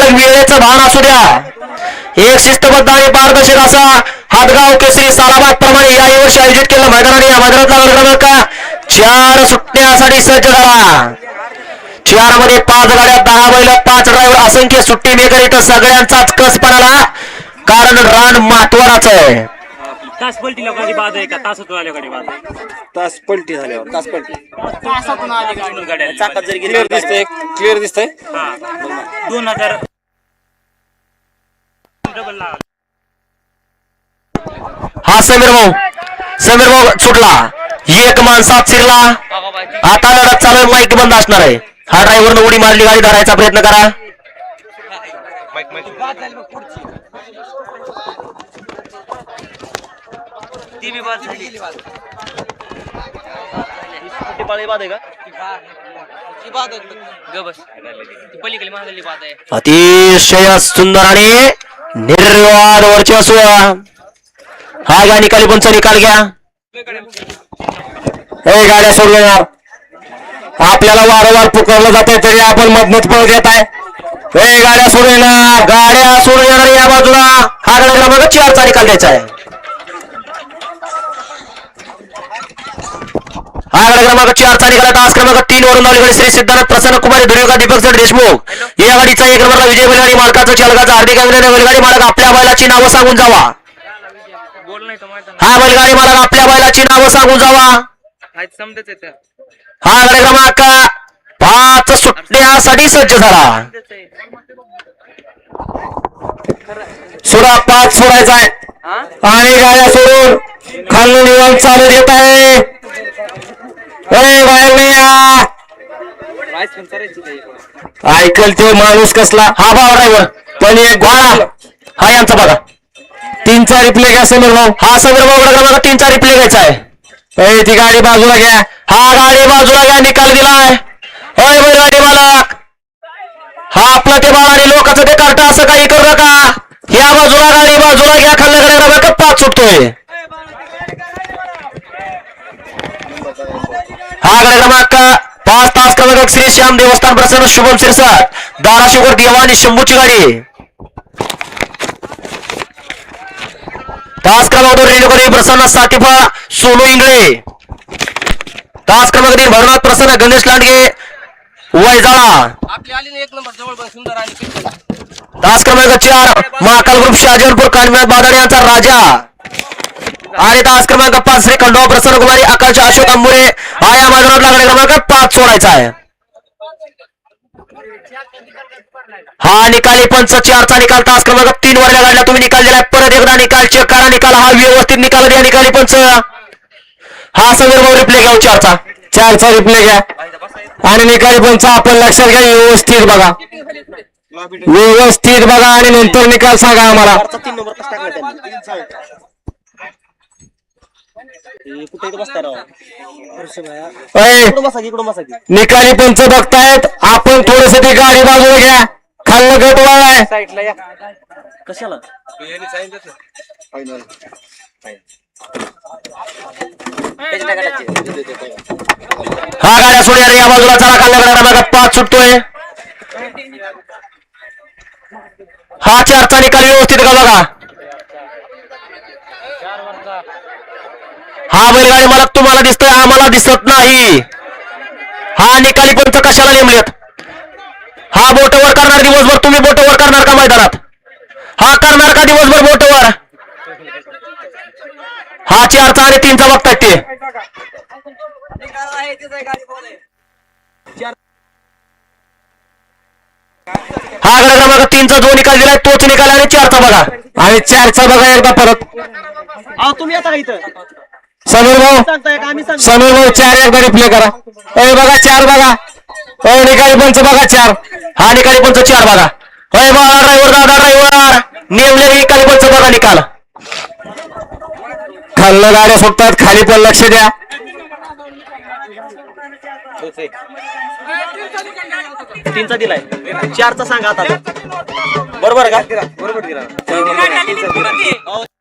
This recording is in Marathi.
मालक वेळेचं भान असू द्या. एक शिस्तबद्ध आणि पारदर्शक असा हातगाव केसरी सालाबाद प्रमाणे या वर्षी आयोजित केलेलं मैदानाने या मैदानातला क्रमांक 4 सुटण्यासाठी सज्ज झाला. 4 मध्ये 5 गाड्या 10 बैल 5 ड्रायव्हर असंख्य सुट्टी मेकर इथं सगळ्यांचाच कस पडाला. कारण रान महत्वाचं आहे. तास पलटी लोकांची बाद आहे का तासातून आल्या गाडी बाद आहे. तास पलटी झाल्यावर तास पलटी तासातून आली गाडी चाकात जर क्लिअर दिसतंय क्लिअर दिसतंय. 2000 डबल ला. हा समीर भाऊ सुटला. एक माणसात शिरला. आता लढत चालू आहे. माईक बंद असणार आहे. हा ड्रायव्हरनं उडी मारली. गाडी धरायचा प्रयत्न करा. ती बी बाद झाली. अतिशय सुंदर आणि निर्वाद वर्चस्व. हा घ्या निकाली पंच निकाल घ्या. हे गाड्या सोडणार. आपल्याला वारंवार पुकारलं जाते तरी आपण मधनच पळ देत आहे. हे गाड्या सोडणार. गाड्या सोडणार या बाजूला. हा गाड्या क्रमांक 4 चा निकाल द्यायचा आहे. हा गाडी क्रमांक 4 चा निकाल. तास क्रमांक 3 वरून अलीकडे श्री सिद्धार्थ प्रसन्न कुमारी दुर्योगा दीपक सर देशमुख या गाडीचा 1 नंबरला विजय बैलगाडी मालकाचं चालकाचं हार्दिक अभिनंदन. बैलगाडी मालक आपल्या बैलाची नावं सांगून जावा. हा बैलगाडी मालक आपल्या बैलाची नावं सांगून जावा. हा गाडी क्रमांक 5 सुटण्यासाठी सज्ज झाला. सोडा 5 सोडायचा आहे आणि गाड्या सोडून खालून निवांत चालू देत आहे. ऐकल तो माणूस कसला. हा भाव ड्रायव्हर पण एक घोडा. हा यांचा बघा 3चा रिप्ले घ्या समीर भाऊ. हा समीर भाऊ क्रमांक 3चा रिप्ले घ्यायचा आहे. ती गाडी बाजूला घ्या. हा गाडी बाजूला घ्या. निकाल दिलाय. होय बैलगाडी मालक. हा आपलं ते बाळाने लोकांचं ते कार्ट असं काही करू नका. या बाजूला गाडी बाजूला घ्या. खाल्ला गाडी क्रमांक 5 सुटतोय. हा गाडी क्रमांक 5 तास क्रमांक श्री श्याम देवस्थान प्रसन्न शुभम शिरसाट दाराशिवर देवा आणि शंभूची गाडी. तास क्रमांक 2 रेणुकरी प्रसन्न साठीफा सोनू इंगळे. तास क्रमांक 3 भरनाथ प्रसन्न गणेश लांडगे वैजाळा. तास क्रमांक 4 महाकाल ग्रुप शहाजहानपूर कानव्यात बादाडे यांचा राजा. आणि तास क्रमांक 5 श्री खंडोबा प्रसन्न कुमारी आकाश अशोक अंबुरे. हा या मैदानात लागणे क्रमांक 5 सोडायचा आहे. हा निकाली पंच 4 चा निकाल. तास क्रमांक 3 वरल्या गाडीला तुम्ही निकाल दिलाय. परत एकदा निकाल चेक करा. निकाल हा व्यवस्थित निकाल द्या. निकाली पंच हा समीर भाऊ रिप्ले घ्या. 4 चा रिप्ले घ्या आणि निकाली पंच आपण लक्षात घ्या. व्यवस्थित बघा आणि नंतर निकाल सांगा आम्हाला. निकाली पंच बघतायत. आपण थोडस ती गाडी बाजूला घ्या. खाल्लं गट वाळाय कशाला हा गाड्या सोडूया रे. या बाजूला चला. खाल्ल्या क्रमांक 5 सुटतोय. हा 4 चा निकाल व्यवस्थित का बघा. हा बैलगाडी मालक तुम्हाला दिसतोय आम्हाला दिसत नाही. हा निकाली पंच कशाला नेमलेत. हा बोटवर करणार दिवसभर. तुम्ही बोटवर करणार का मैदानात. हा करणार का दिवसभर बोटवर. हा 4 चा आणि 3 चा बघतायत ते. हा गड क्रमांक 3 चा जो निकाल दिलाय तोच निकाल आणि 4 चा बघा. आणि 4 चा बघा एकदा परत. तुम्ही आता इथं समीर भाऊ 4 एकदा रिप्ले करा. बघा 4 बघा. निकाली पंच बघा 4. हा निकाली पंच 4 बघा. बाळा ड्रायव्हर दादा ड्रायव्हर नेमले निकाली पंच बघा निकाल. खाल्लं गाड्या सुटतात. खाली पण लक्ष द्या. 3 चा दिलाय. 4 चा सांगा आता. बरोबर का. बरोबर दिला.